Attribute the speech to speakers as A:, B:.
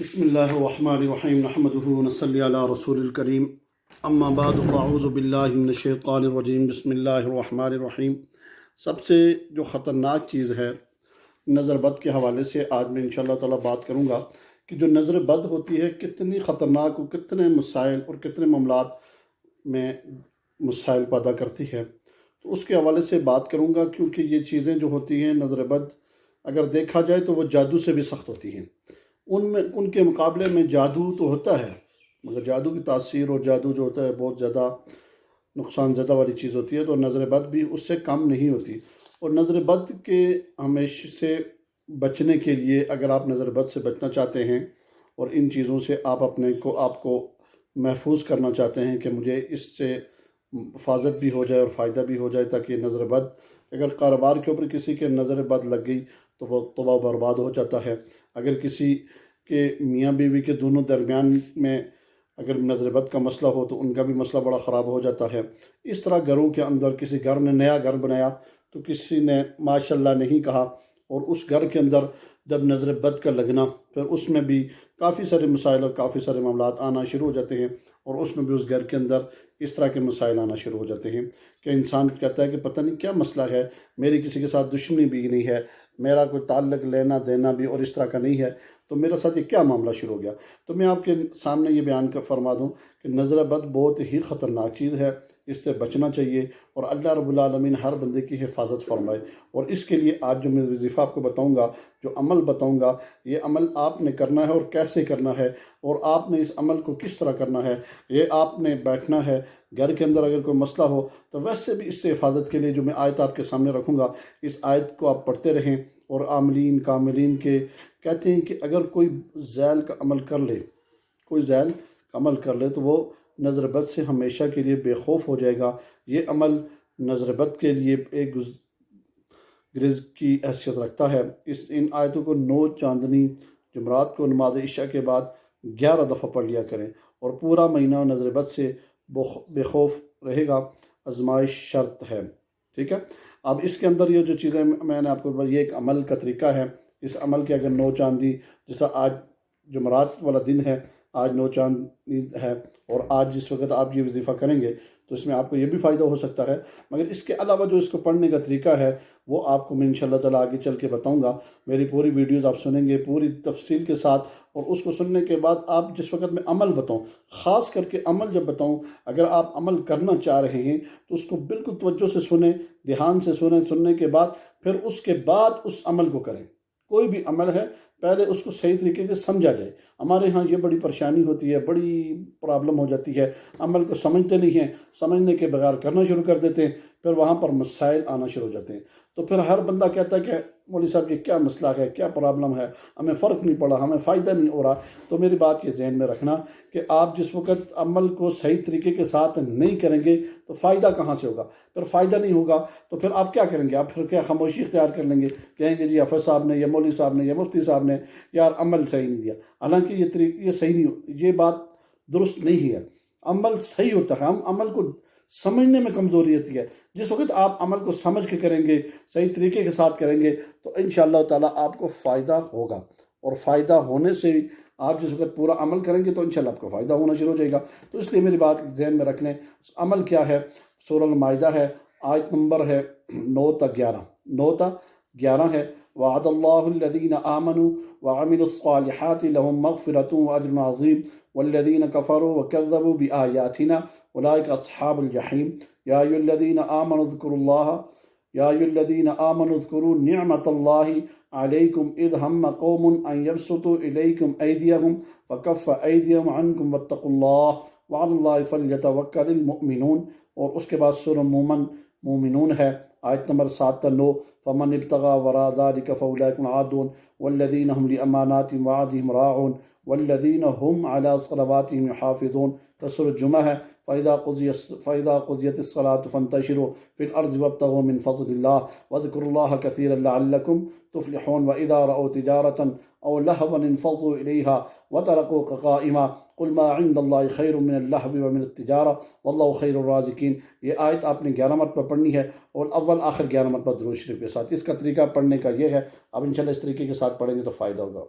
A: بسم اللہ الرحمن الرحیم نحمدہ ونصلی علی رسول الکریم اما بعد فاعوذ باللہ من الشیطان الرجیم بسم اللہ الرحمن الرحیم۔ سب سے جو خطرناک چیز ہے نظر بد کے حوالے سے آج میں انشاءاللہ تعالیٰ بات کروں گا کہ جو نظر بد ہوتی ہے کتنی خطرناک اور کتنے مسائل اور کتنے معاملات میں مسائل پیدا کرتی ہے، تو اس کے حوالے سے بات کروں گا، کیونکہ یہ چیزیں جو ہوتی ہیں نظر بد اگر دیکھا جائے تو وہ جادو سے بھی سخت ہوتی ہیں۔ ان کے مقابلے میں جادو تو ہوتا ہے، مگر جادو کی تاثیر اور جادو جو ہوتا ہے بہت زیادہ نقصان زدہ والی چیز ہوتی ہے، تو نظر بد بھی اس سے کم نہیں ہوتی۔ اور نظر بد کے ہمیشہ سے بچنے کے لیے اگر آپ نظر بد سے بچنا چاہتے ہیں اور ان چیزوں سے آپ کو محفوظ کرنا چاہتے ہیں کہ مجھے اس سے حفاظت بھی ہو جائے اور فائدہ بھی ہو جائے، تاکہ نظر بد اگر کاروبار کے اوپر کسی کے نظر بد لگ گئی تو وہ تباہ و برباد ہو جاتا ہے۔ اگر کسی کے میاں بیوی کے دونوں درمیان میں اگر نظر بد کا مسئلہ ہو تو ان کا بھی مسئلہ بڑا خراب ہو جاتا ہے۔ اس طرح گھروں کے اندر کسی گھر نے نیا گھر بنایا تو کسی نے ماشاءاللہ نہیں کہا، اور اس گھر کے اندر جب نظر بد کا لگنا پھر اس میں بھی کافی سارے مسائل اور کافی سارے معاملات آنا شروع ہو جاتے ہیں، اور اس میں بھی اس گھر کے اندر اس طرح کے مسائل آنا شروع ہو جاتے ہیں کہ انسان کہتا ہے کہ پتہ نہیں کیا مسئلہ ہے، میری کسی کے ساتھ دشمنی بھی نہیں ہے، میرا کوئی تعلق لینا دینا بھی اور اس طرح کا نہیں ہے، تو میرے ساتھ یہ کیا معاملہ شروع ہو گیا۔ تو میں آپ کے سامنے یہ بیان فرما دوں کہ نظر بد بہت ہی خطرناک چیز ہے، اس سے بچنا چاہیے، اور اللہ رب العالمین ہر بندے کی حفاظت فرمائے۔ اور اس کے لیے آج جو میں وظیفہ آپ کو بتاؤں گا، جو عمل بتاؤں گا، یہ عمل آپ نے کرنا ہے اور کیسے کرنا ہے، اور آپ نے اس عمل کو کس طرح کرنا ہے۔ یہ آپ نے بیٹھنا ہے گھر کے اندر، اگر کوئی مسئلہ ہو تو ویسے بھی اس سے حفاظت کے لیے جو میں آیت آپ کے سامنے رکھوں گا، اس آیت کو آپ پڑھتے رہیں۔ اور عاملین کاملین کے کہتے ہیں کہ اگر کوئی ذیل کا عمل کر لے، تو وہ نظر بد سے ہمیشہ کے لیے بے خوف ہو جائے گا۔ یہ عمل نظر بد کے لیے ایک گریز کی حیثیت رکھتا ہے۔ ان آیتوں کو 9 چاندنی جمعرات کو نماز عشاء کے بعد 11 دفعہ پڑھ لیا کریں، اور پورا مہینہ نظر بد سے بے خوف رہے گا۔ آزمائش شرط ہے، ٹھیک ہے۔ اب اس کے اندر یہ جو چیزیں میں نے آپ کو یہ ایک عمل کا طریقہ ہے، اس عمل کے اگر 9 چاندی، جیسا آج جمعرات والا دن ہے، آج 9 چاندی ہے، اور آج جس وقت آپ یہ وظیفہ کریں گے تو اس میں آپ کو یہ بھی فائدہ ہو سکتا ہے، مگر اس کے علاوہ جو اس کو پڑھنے کا طریقہ ہے وہ آپ کو میں انشاءاللہ تعالیٰ آگے چل کے بتاؤں گا۔ میری پوری ویڈیوز آپ سنیں گے پوری تفصیل کے ساتھ، اور اس کو سننے کے بعد آپ جس وقت میں عمل بتاؤں، خاص کر کے عمل جب بتاؤں، اگر آپ عمل کرنا چاہ رہے ہیں تو اس کو بالکل توجہ سے سنیں، دھیان سے سنیں، سننے کے بعد پھر اس کے بعد اس عمل کو کریں۔ کوئی بھی عمل ہے پہلے اس کو صحیح طریقے سے سمجھا جائے۔ ہمارے ہاں یہ بڑی پریشانی ہوتی ہے، بڑی پرابلم ہو جاتی ہے، عمل کو سمجھتے نہیں ہیں، سمجھنے کے بغیر کرنا شروع کر دیتے ہیں، پھر وہاں پر مسائل آنا شروع ہو جاتے ہیں۔ تو پھر ہر بندہ کہتا ہے کہ مولوی صاحب یہ کیا مسئلہ ہے، کیا پرابلم ہے، ہمیں فرق نہیں پڑا، ہمیں فائدہ نہیں ہو رہا۔ تو میری بات یہ ذہن میں رکھنا کہ آپ جس وقت عمل کو صحیح طریقے کے ساتھ نہیں کریں گے تو فائدہ کہاں سے ہوگا؟ پھر فائدہ نہیں ہوگا تو پھر آپ کیا کریں گے؟ آپ پھر کیا خاموشی اختیار کر لیں گے، کہیں گے جی حافظ صاحب نے یا مولوی صاحب نے یا مفتی صاحب نے یار عمل صحیح نہیں دیا، حالانکہ یہ صحیح نہیں، یہ بات درست نہیں ہے۔ عمل صحیح ہوتا ہے، ہم عمل کو سمجھنے میں کمزوری ہوتی ہے۔ جس وقت آپ عمل کو سمجھ کے کریں گے، صحیح طریقے کے ساتھ کریں گے تو انشاءاللہ تعالیٰ آپ کو فائدہ ہوگا، اور فائدہ ہونے سے آپ جس وقت پورا عمل کریں گے تو انشاءاللہ آپ کو فائدہ ہونا شروع ہو جائے گا۔ تو اس لیے میری بات ذہن میں رکھ لیں۔ عمل کیا ہے؟ سورہ المائدہ ہے، آیت نمبر ہے 9 تا 11، 9 تا 11 ہے۔ وعد اللہ الذین آمنوا وعملوا الصالحات لهم مغفرۃ واجر عظیم والذین کفروا وکذبوا بآیاتنا اولئک اصحاب الجحیم۔ یا ایھا الذین آمنوا اذکروا اللہ، یا ایھا الذین آمنوا اذکروا نعمت اللہ علیکم اذ ہم قوم ان یبسطوا الیکم ایدیہم فکف ایدیہم عنکم واتقوا اللہ وعلی اللہ فلیتوکل المؤمنون۔ اور اس کے بعد سورہ مومنون ہے، آیت نمبر 7 تا 9۔ فمن ابتغى وراء ذلك فاولئک هم العادون والذین هم لاماناتهم وعهدهم راعون والذین هم على صلواتهم يحافظون۔ سورہ جمعہ ہے، فإذا قضيت الصلاة فانتشروا في الأرض وابتغوا من فضل الله واذكروا الله كثيرا لعلكم تفلحون وإذا رأوا تجارة أو لهوا انفضوا إليها وتركوك قائما قل ما عند الله خير من اللهو ومن التجارة والله خير الرازقين۔ یہ آیت آپ نے 11 مرتبہ پڑھنی ہے، اور اول آخر 11 مرتبہ درود شریف کے ساتھ۔ اس کا طریقہ پڑھنے کا یہ ہے، اب انشاءاللہ اس طریقے کے ساتھ پڑھیں گے تو فائدہ ہوگا۔